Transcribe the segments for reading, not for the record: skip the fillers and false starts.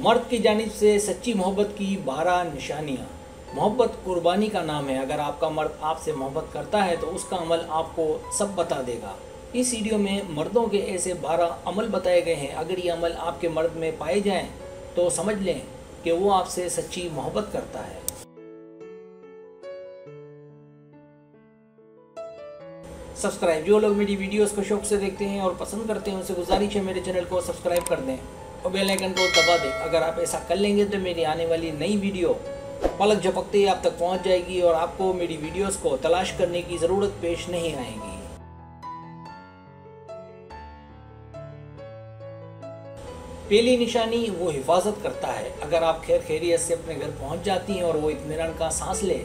मर्द की जानिब से सच्ची मोहब्बत की 12 निशानियाँ। मोहब्बत कुर्बानी का नाम है। अगर आपका मर्द आपसे मोहब्बत करता है तो उसका अमल आपको सब बता देगा। इस वीडियो में मर्दों के ऐसे 12 अमल बताए गए हैं। अगर ये अमल आपके मर्द में पाए जाएं तो समझ लें कि वो आपसे सच्ची मोहब्बत करता है। सब्सक्राइब, जो लोग मेरी वीडियोस को शौक से देखते हैं और पसंद करते हैं उनसे गुजारिश है मेरे चैनल को सब्सक्राइब कर दें और बेल आइकन को दबा दें। अगर आप ऐसा कर लेंगे तो मेरी आने वाली नई वीडियो पलक झपकते ही आप तक पहुंच जाएगी और आपको मेरी वीडियोस को तलाश करने की ज़रूरत पेश नहीं आएगी। पहली निशानी, वो हिफाजत करता है। अगर आप खैर खैरियत से अपने घर पहुंच जाती हैं और वो इत्मीनान का सांस ले,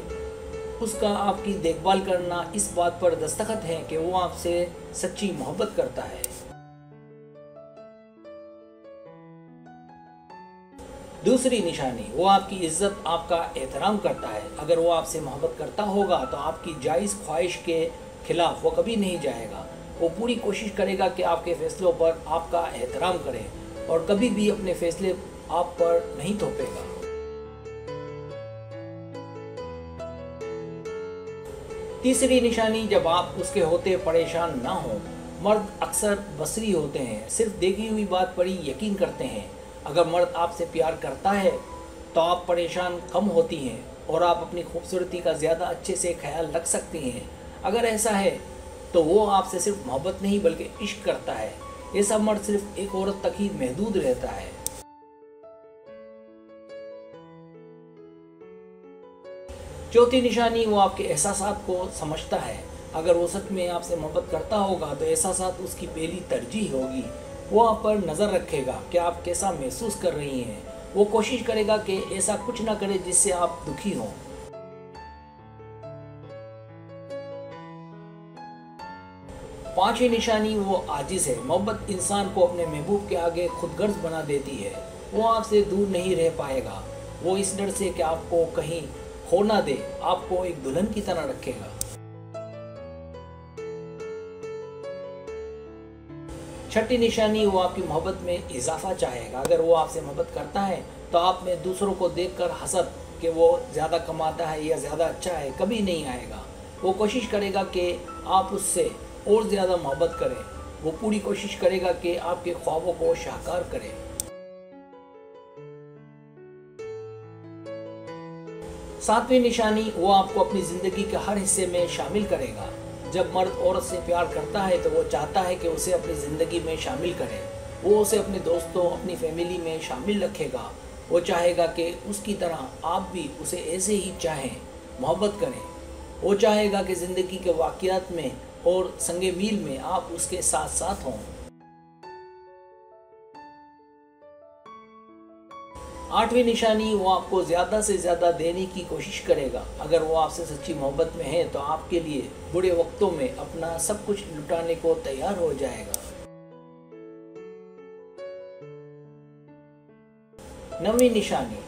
उसका आपकी देखभाल करना इस बात पर दस्तखत है कि वो आपसे सच्ची मोहब्बत करता है। दूसरी निशानी, वो आपकी इज्जत, आपका एहतराम करता है। अगर वो आपसे मोहब्बत करता होगा तो आपकी जायज़ ख्वाहिश के खिलाफ वो कभी नहीं जाएगा। वो पूरी कोशिश करेगा कि आपके फैसलों पर आपका एहतराम करे और कभी भी अपने फैसले आप पर नहीं थोपेगा। तीसरी निशानी, जब आप उसके होते परेशान ना हो। मर्द अक्सर बसरी होते हैं, सिर्फ देखी हुई बात पर ही यकीन करते हैं। अगर मर्द आपसे प्यार करता है तो आप परेशान कम होती हैं और आप अपनी खूबसूरती का ज़्यादा अच्छे से ख्याल रख सकती हैं। अगर ऐसा है तो वो आपसे सिर्फ मोहब्बत नहीं बल्कि इश्क करता है। ऐसा मर्द सिर्फ एक औरत तक ही महदूद रहता है। चौथी निशानी, वो आपके एहसासात को समझता है। अगर वो सच में आपसे मोहब्बत करता होगा तो एहसासात उसकी पहली तरजीह होगी। वो आप पर नज़र रखेगा कि आप कैसा महसूस कर रही हैं। वो कोशिश करेगा कि ऐसा कुछ ना करे जिससे आप दुखी हों। पांचवी निशानी, वो आजिज़ है। मोहब्बत इंसान को अपने महबूब के आगे खुदगर्ज बना देती है। वो आपसे दूर नहीं रह पाएगा। वो इस डर से कि आपको कहीं खो ना दे, आपको एक दुल्हन की तरह रखेगा। छठी निशानी, वो आपकी मोहब्बत में इजाफा चाहेगा। अगर वो आपसे मोहब्बत करता है तो आप में दूसरों को देखकर हसद कि वो ज़्यादा कमाता है या ज़्यादा अच्छा है कभी नहीं आएगा। वो कोशिश करेगा कि आप उससे और ज़्यादा मोहब्बत करें। वो पूरी कोशिश करेगा कि आपके ख्वाबों को साकार करे। सातवीं निशानी, वो आपको अपनी ज़िंदगी के हर हिस्से में शामिल करेगा। जब मर्द औरत से प्यार करता है तो वो चाहता है कि उसे अपनी ज़िंदगी में शामिल करे। वो उसे अपने दोस्तों, अपनी फैमिली में शामिल रखेगा। वो चाहेगा कि उसकी तरह आप भी उसे ऐसे ही चाहें, मोहब्बत करें। वो चाहेगा कि ज़िंदगी के वाक़यात में और संगे मील में आप उसके साथ साथ हों। आठवीं निशानी, वो आपको ज़्यादा से ज़्यादा देने की कोशिश करेगा। अगर वो आपसे सच्ची मोहब्बत में है तो आपके लिए बुरे वक्तों में अपना सब कुछ लुटाने को तैयार हो जाएगा। नवीं निशानी,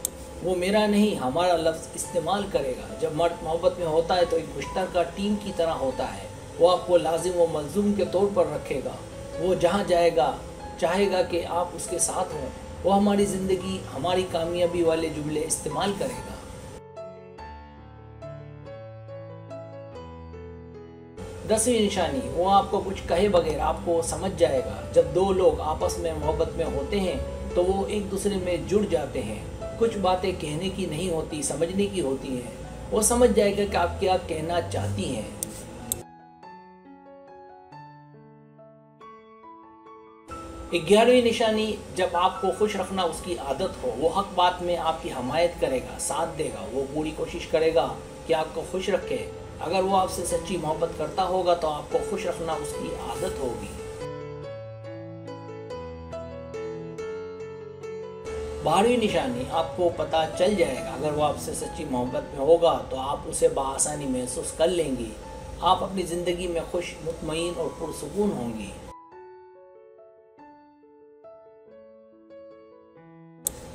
वो मेरा नहीं हमारा लफ्ज़ इस्तेमाल करेगा। जब मर्द मोहब्बत में होता है तो एक मुश्तरका टीम की तरह होता है। वो आपको लाजिम व मलजूम के तौर पर रखेगा। वो जहाँ जाएगा चाहेगा कि आप उसके साथ हों। वो हमारी ज़िंदगी, हमारी कामयाबी वाले जुमले इस्तेमाल करेगा। दसवीं निशानी, वो आपको कुछ कहे बगैर आपको समझ जाएगा। जब दो लोग आपस में मोहब्बत में होते हैं तो वो एक दूसरे में जुड़ जाते हैं। कुछ बातें कहने की नहीं होती, समझने की होती हैं। वो समझ जाएगा कि आप क्या कहना चाहती हैं। 11वीं निशानी, जब आपको खुश रखना उसकी आदत हो। वो हक बात में आपकी हमायत करेगा, साथ देगा। वो पूरी कोशिश करेगा कि आपको खुश रखे। अगर वो आपसे सच्ची मोहब्बत करता होगा तो आपको खुश रखना उसकी आदत होगी। 12वीं निशानी, आपको पता चल जाएगा। अगर वो आपसे सच्ची मोहब्बत में होगा तो आप उसे बआसानी महसूस कर लेंगी। आप अपनी ज़िंदगी में खुश, मुतमईन और पुरसुकून होंगी।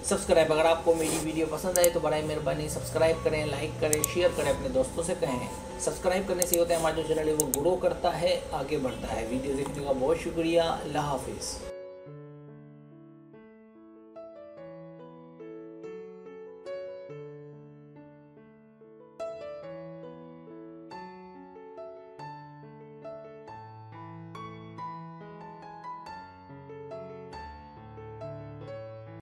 सब्सक्राइब, अगर आपको मेरी वीडियो पसंद आए तो बड़ी मेहरबानी सब्सक्राइब करें, लाइक करें, शेयर करें, अपने दोस्तों से कहें। सब्सक्राइब करने से होता है हमारा जो चैनल है वो ग्रो करता है, आगे बढ़ता है। वीडियो देखने का बहुत शुक्रिया। अल्लाह हाफिज़।